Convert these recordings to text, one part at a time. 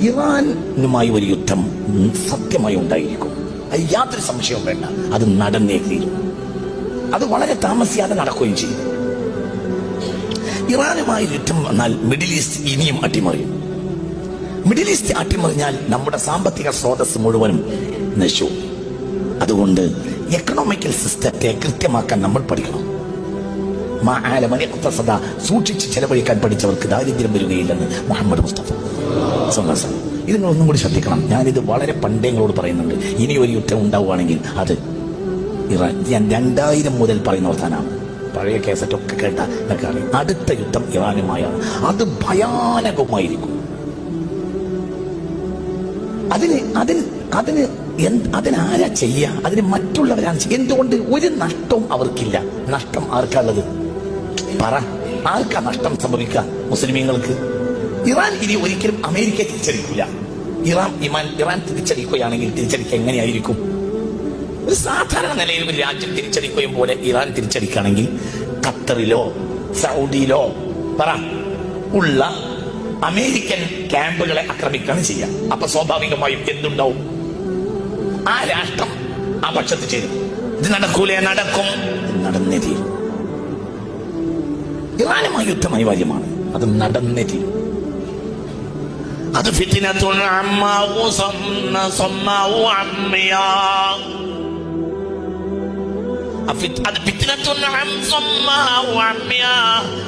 ഇറാനുമായി ഒരു യുദ്ധം സത്യമായി ഉണ്ടായിരിക്കും, അത് യാതൊരു സംശയവും വേണ്ട. അത് നടന്നേ തീരും. അത് വളരെ താമസിയാതെ നടക്കുകയും ചെയ്യും. ഇറാനുമായി യുദ്ധം വന്നാൽ മിഡിൽ ഈസ്റ്റ് ഇനിയും അട്ടിമറിയും. മിഡിൽ ഈസ്റ്റ് അട്ടിമറിഞ്ഞാൽ നമ്മുടെ സാമ്പത്തിക സ്രോതസ് മുഴുവനും നശിച്ചു. അതുകൊണ്ട് എക്കണോമിക്കൽ സിസ്റ്റത്തെ കൃത്യമാക്കാൻ നമ്മൾ പഠിക്കണം. സൂക്ഷിച്ച് ചെലവഴിക്കാൻ പഠിച്ചവർക്ക് ദാരിദ്ര്യം വരികയില്ലെന്ന് മുഹമ്മദ് മുസ്തഫ. ഇത് നിങ്ങളൊന്നും കൂടി ശ്രദ്ധിക്കണം. ഞാനിത് വളരെ പണ്ടേങ്ങളോട് പറയുന്നുണ്ട്. ഇനി ഒരു യുദ്ധം ഉണ്ടാവുകയാണെങ്കിൽ അത് ഇറാൻ. ഞാൻ 2000 മുതൽ പറയുന്ന വർത്താനാണ്. പഴയ കേസറ്റൊക്കെ കേട്ട എന്നൊക്കെയാണ്. അടുത്ത യുദ്ധം ഇറാനുമായാണ്. അത് ഭയാനകമായിരിക്കും. അതിനാരാ ചെയ്യുക? അതിന് മറ്റുള്ളവരാണ് ചെയ്യുക. എന്തുകൊണ്ട്? ഒരു നഷ്ടവും അവർക്കില്ല. നഷ്ടം ആർക്കാണുള്ളത്? പറ, ആർക്കാ നഷ്ടം സംഭവിക്കുക? മുസ്ലിമീങ്ങൾക്ക്. ഇറാൻ ഇനി ഒരിക്കലും അമേരിക്ക തിരിച്ചടിക്കില്ല. ഇറാൻ തിരിച്ചടിക്കുകയാണെങ്കിൽ തിരിച്ചടിക്കുക എങ്ങനെയായിരിക്കും? ഒരു സാധാരണ നിലയിൽ ഒരു രാജ്യം തിരിച്ചടിക്കുകയും പോലെ ഇറാൻ തിരിച്ചടിക്കുകയാണെങ്കിൽ ഖത്തറിലോ സൗദിയിലോ പറ ഉള്ള അമേരിക്കൻ ക്യാമ്പുകളെ ആക്രമിക്കുകയാണ് ചെയ്യുക. അപ്പൊ സ്വാഭാവികമായും എന്തുണ്ടാവും? ആ രാഷ്ട്രം ആ പക്ഷത്ത് ചേരും. ഇത് നടക്കൂലേ? നടക്കും. നടന്നേ തീരും. ഇറാനുമായി യുദ്ധം അനിവാര്യമാണ്. അത് നടന്നേ തീരും. അത് ഫിത്നത്തുൻ അമ്മാഉ സമ്മാഉ അമ്മിയാ.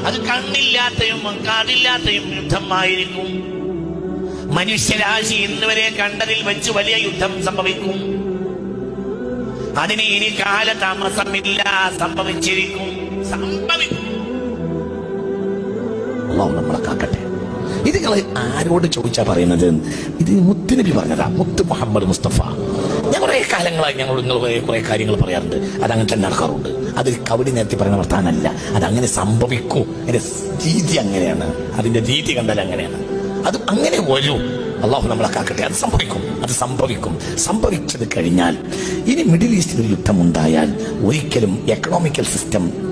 അത് കണ്ണില്ലാത്തയും കാതില്ലാത്തയും യുദ്ധമായിരിക്കും. മനുഷ്യരാശി ഇന്നുവരെ കണ്ടതിൽ വെച്ച് വലിയ യുദ്ധം സംഭവിക്കും. അതിന് ഇനി കാലതാമസമില്ല. സംഭവിച്ചിരിക്കും. സംഭവിക്കും. അല്ലാഹു നമ്മളെ കാക്കട്ടെ. ഇത് നിങ്ങൾ ആരോട് ചോദിച്ചാ പറയുന്നത്? ഇത് മുത്തുനബി പറഞ്ഞതാ. മുത്ത് മുഹമ്മദ് മുസ്തഫ. ഞാൻ കുറെ കാലങ്ങളായി നിങ്ങൾ കുറെ കാര്യങ്ങൾ പറയാറുണ്ട്. അതങ്ങനെ തന്നെ നടക്കാറുണ്ട്. അത് കവടി നേരത്തെ പറയുന്ന വർത്താനല്ല. അതങ്ങനെ സംഭവിക്കൂ. അതിന്റെ രീതി അങ്ങനെയാണ്. അതിന്റെ രീതി കണ്ടാൽ അങ്ങനെയാണ്. അത് അങ്ങനെ വരൂ. അള്ളാഹു നമ്മളെ കാക്കട്ടെ. അത് സംഭവിക്കും. അത് സംഭവിക്കും. സംഭവിച്ചത് കഴിഞ്ഞാൽ ഇനി മിഡിൽ ഈസ്റ്റിൽ ഒരു യുദ്ധം ഉണ്ടായാൽ ഒരിക്കലും എക്കണോമിക്കൽ സിസ്റ്റം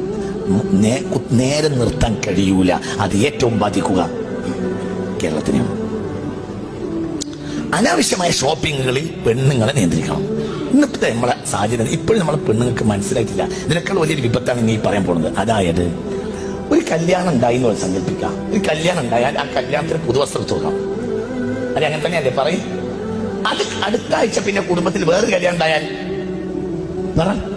നേരെ നിർത്താൻ കഴിയൂല. അത് ഏറ്റവും ബാധിക്കുക കേരളത്തിനെയാണ്. അനാവശ്യമായ ഷോപ്പിങ്ങുകളിൽ പെണ്ണുങ്ങളെ നിയന്ത്രിക്കണം. ഇന്നത്തെ നമ്മളെ സാഹചര്യം ഇപ്പോഴും നമ്മളെ പെണ്ണുങ്ങൾക്ക് മനസ്സിലായിട്ടില്ല. ഇതിനേക്കാൾ വലിയൊരു വിപത്താണ് ഇനി പറയാൻ പോകുന്നത്. അതായത് ഒരു കല്യാണം ഉണ്ടായി എന്ന് സങ്കല്പിക്കാം. ഒരു കല്യാണം ഉണ്ടായാൽ ആ കല്യാണത്തിന് പുതുവസ്ത്രം തുറക്കാം. അത് അങ്ങനെ തന്നെയല്ലേ പറയും? അത് അടുത്ത ആഴ്ച പിന്നെ കുടുംബത്തിൽ വേറൊരു കല്യാണം ഉണ്ടായാൽ പറ